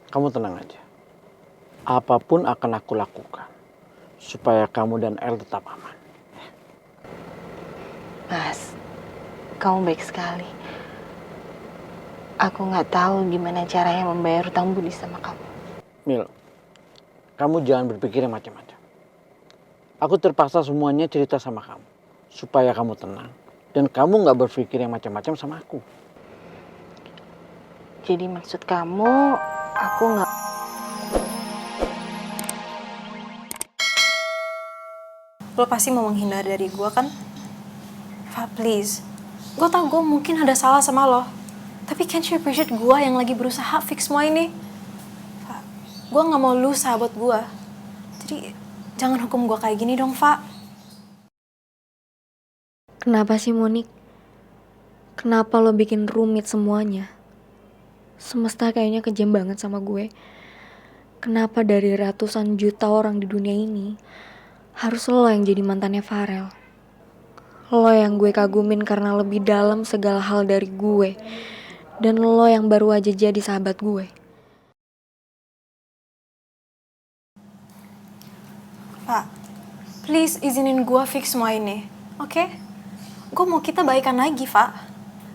Kamu tenang aja. Apapun akan aku lakukan supaya kamu dan El tetap aman. Mas, kamu baik sekali. Aku nggak tahu gimana caranya membayar hutang budi sama kamu. Mil, kamu jangan berpikir yang macam-macam. Aku terpaksa semuanya cerita sama kamu supaya kamu tenang dan kamu nggak berpikir yang macam-macam sama aku. Jadi maksud kamu, aku nggak... Lo pasti mau menghindar dari gue kan? Fa, please. Gue tau gue mungkin ada salah sama lo. Tapi can't you appreciate gue yang lagi berusaha fix semua ini? Fa, gue gak mau lu sahabat gue. Jadi jangan hukum gue kayak gini dong, Fa. Kenapa sih, Monik? Kenapa lo bikin rumit semuanya? Semesta kayaknya kejam banget sama gue. Kenapa dari ratusan juta orang di dunia ini harus lo yang jadi mantannya Farel? Lo yang gue kagumin karena lebih dalam segala hal dari gue. Dan lo yang baru aja jadi sahabat gue. Fa, please izinin gue fix semua ini, oke? Gue mau kita baikan lagi, Fa.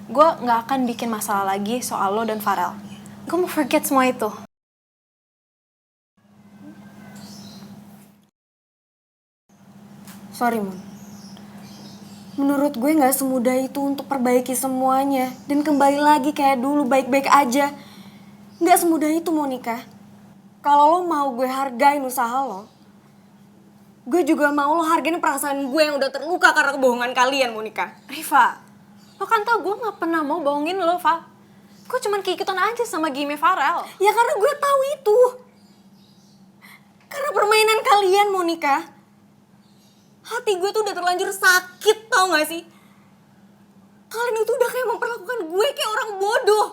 Gue gak akan bikin masalah lagi soal lo dan Farel. Gue mau forget semua itu. Sorry, Mon. Menurut gue gak semudah itu untuk perbaiki semuanya. Dan kembali lagi kayak dulu, baik-baik aja. Gak semudah itu, Monica. Kalau lo mau gue hargain usaha lo, gue juga mau lo hargain perasaan gue yang udah terluka karena kebohongan kalian, Monica. Riva, lo kan tau gue gak pernah mau bohongin lo, Fa. Gue cuman keikutan aja sama game Farel. Ya karena gue tahu itu. Karena permainan kalian, Monica. Hati gue tuh udah terlanjur sakit, tau gak sih? Kalian itu udah kayak memperlakukan gue kayak orang bodoh.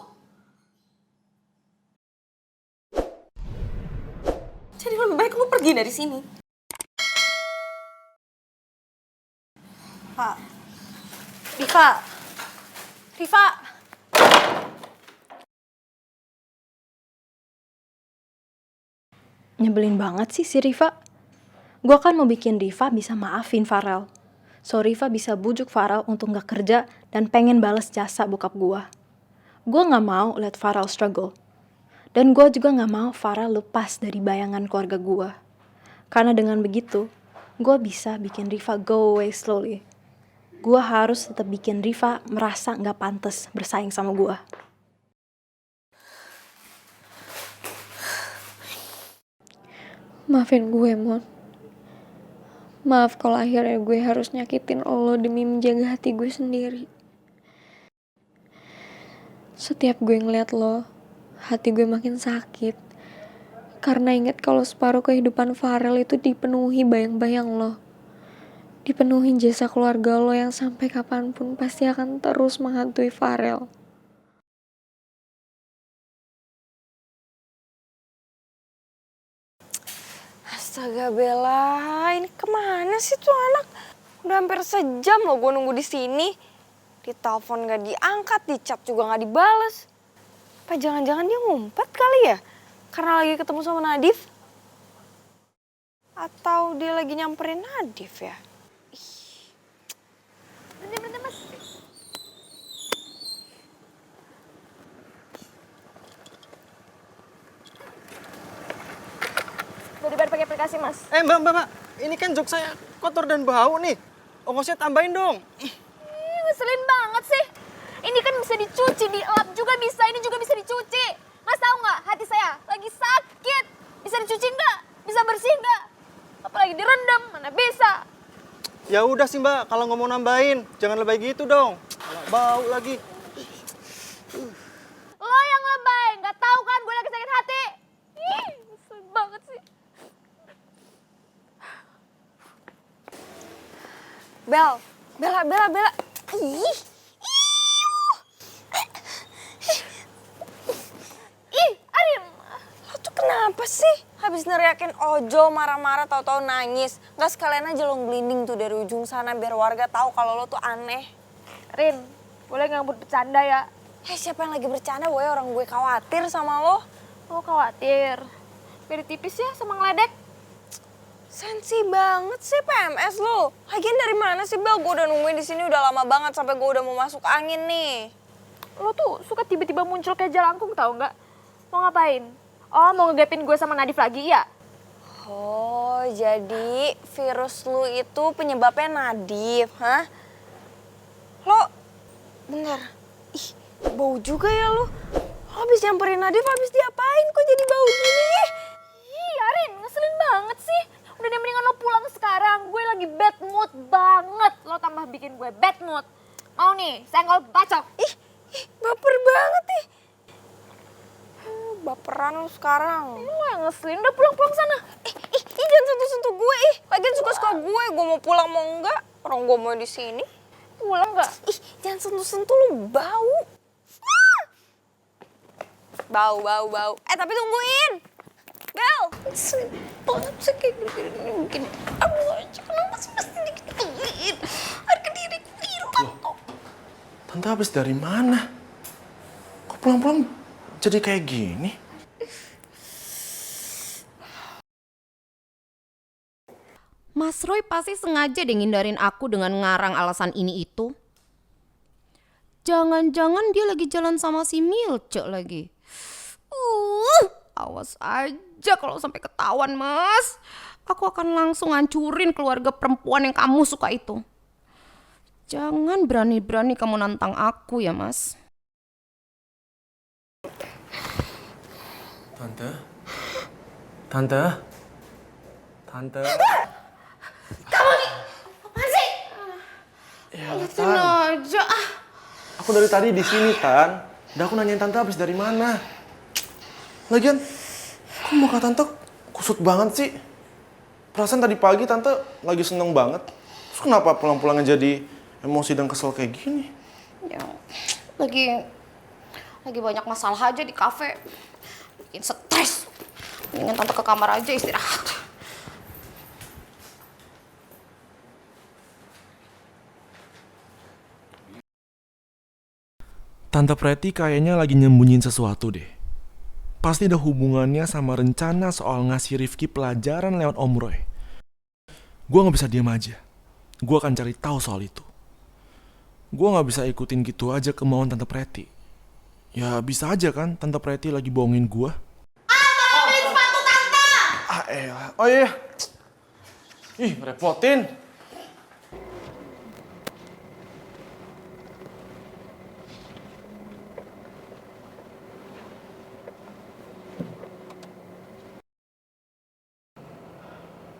Jadi lebih baik lo pergi dari sini. Pak. Riva. Nyebelin banget sih si Riva. Gue kan mau bikin Riva bisa maafin Farel. So Riva bisa bujuk Farel untuk gak kerja dan pengen bales jasa bokap gue. Gue gak mau liat Farel struggle. Dan gue juga gak mau Farel lepas dari bayangan keluarga gue. Karena dengan begitu, gue bisa bikin Riva go away slowly. Gue harus tetap bikin Riva merasa gak pantas bersaing sama gue. Maafin gue, Mon. Maaf kalau akhirnya gue harus nyakitin lo demi menjaga hati gue sendiri. Setiap gue ngeliat lo, hati gue makin sakit. Karena ingat kalau separuh kehidupan Farel itu dipenuhi bayang-bayang lo. Dipenuhi jasa keluarga lo yang sampai kapanpun pasti akan terus menghantui Farel. Astaga Bella, ini kemana sih tuh anak? Udah hampir sejam loh gue nunggu di sini. Ditelepon gak diangkat, di chat juga gak dibales. Apa jangan-jangan dia ngumpet kali ya? Karena lagi ketemu sama Nadif? Atau dia lagi nyamperin Nadif ya? Bentar mas. Udah dibayar pakai aplikasi mas. Mbak, ini kan jok saya kotor dan bau nih. Ongkosnya tambahin dong. Ngeselin banget sih. Ini kan bisa dicuci, dilap juga bisa, ini juga bisa dicuci. Mas tahu nggak, hati saya lagi sakit. Bisa dicuci nggak? Bisa bersih nggak? Apalagi direndam, mana bisa. Ya udah sih mbak, kalau nggak mau nambahin, jangan lebay gitu dong. Malah bau lagi. Lo yang lebay, nggak tahu kan gue lagi sakit hati. Ih, ngeselin banget sih. Bella. Ih. Ih, Arin. Lo tuh kenapa sih? Habis neriakin ojol, marah-marah, tahu-tahu nangis. Nggak sekalian aja lo ngelinding tuh dari ujung sana biar warga tahu kalau lo tuh aneh. Rin, boleh nggak bercanda ya? Siapa yang lagi bercanda, boy? Orang gue khawatir sama lo. Lo khawatir? Beda tipis ya sama ngeledek. Sensi banget sih PMS lo. Lagian dari mana sih Bel? Gue udah nungguin di sini udah lama banget sampai gue udah mau masuk angin nih. Lo tuh suka tiba-tiba muncul kayak jalangkung tau nggak? Mau ngapain? Oh mau ngegapin gue sama Nadif lagi ya? Oh jadi virus lu itu penyebabnya Nadif, hah? Lo, bentar. Ih bau juga ya lo. Lo habis nyamperin Nadif habis diapain? Kok jadi bau gini? Ih Arin ngeselin banget sih. Udah deh mendingan lo pulang sekarang. Gue lagi bad mood banget. Lo tambah bikin gue bad mood. Mau nih, senggol bacok. Ih baper banget nih. Baperan lo sekarang. Lo yang ngeselin, udah pulang-pulang sana. Jangan sentuh-sentuh gue, Lagian suka-suka gue mau pulang mau enggak. Orang gue mau di sini. Pulang enggak? Jangan sentuh-sentuh lo bau. Bau. Tapi tungguin. Bel. Ngeselin banget sih kayak gini. Aduh aja, kenapa sih mesti digituin? Harga diri gue hilang kok. Tante habis dari mana? Kok pulang-pulang jadi kayak gini? Mas Roy pasti sengaja deh ngindarin aku dengan ngarang alasan ini itu. Jangan-jangan dia lagi jalan sama si Milce lagi. Awas aja kalau sampai ketahuan, Mas. Aku akan langsung hancurin keluarga perempuan yang kamu suka itu. Jangan berani-berani kamu nantang aku ya, Mas. Tante? Tante? Tante? Kamu nih, apa sih? Ya, Liatin Tan. aja. Aku dari tadi di sini, Tan. Udah aku nanyain Tante habis dari mana. Lagian, kok muka Tante kusut banget sih? Perasaan tadi pagi Tante lagi seneng banget. Terus kenapa pulang-pulangnya jadi emosi dan kesel kayak gini? Ya, lagi banyak masalah aja di kafe. Bikin stres. Mendingan Tante ke kamar aja istirahat. Tante Pretty kayaknya lagi nyembunyiin sesuatu deh. Pasti ada hubungannya sama rencana soal ngasih Rifki pelajaran lewat Om Roy. Gue gak bisa diam aja. Gue akan cari tahu soal itu. Gue gak bisa ikutin gitu aja kemauan Tante Pretty. Ya bisa aja kan Tante Pretty lagi bohongin gue. Beli sepatu Tante! Oh iya. Ih, repotin.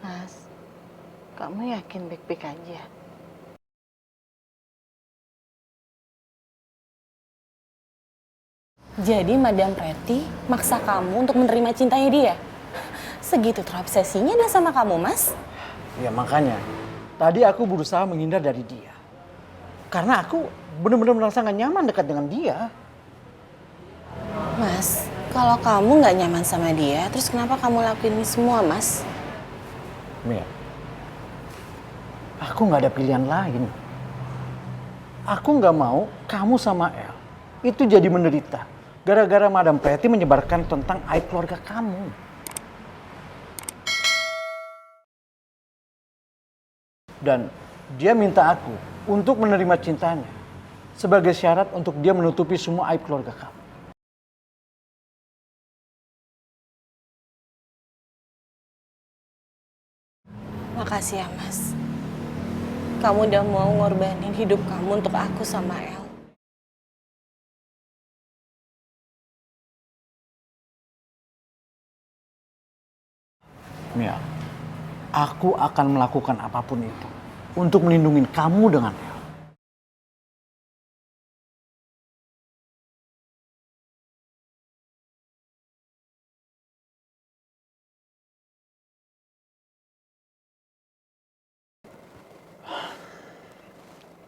Mas, kamu yakin baik-baik aja? Jadi Madam Pretty maksa kamu untuk menerima cintanya dia? Segitu terobsesinya dia sama kamu, Mas? Ya makanya, tadi aku berusaha menghindar dari dia. Karena aku benar-benar merasa gak nyaman dekat dengan dia. Mas, kalau kamu nggak nyaman sama dia, terus kenapa kamu lakuin ini semua, Mas? Mia, aku gak ada pilihan lain. Aku gak mau kamu sama El itu jadi menderita. Gara-gara Madam Pretty menyebarkan tentang aib keluarga kamu. Dan dia minta aku untuk menerima cintanya sebagai syarat untuk dia menutupi semua aib keluarga kamu. Makasih ya, Mas. Kamu udah mau ngorbanin hidup kamu untuk aku sama El. Mia, aku akan melakukan apapun itu untuk melindungi kamu dengan El.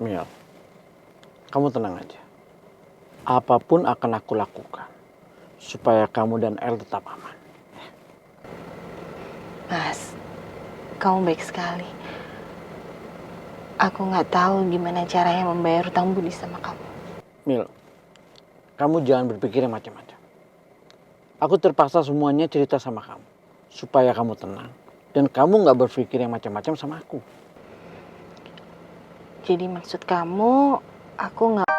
Mia, kamu tenang aja. Apapun akan aku lakukan supaya kamu dan El tetap aman. Mas, kamu baik sekali. Aku nggak tahu gimana caranya membayar hutang budi sama kamu. Mil, kamu jangan berpikir yang macam-macam. Aku terpaksa semuanya cerita sama kamu. Supaya kamu tenang. Dan kamu nggak berpikir yang macam-macam sama aku. Jadi maksud kamu, aku nggak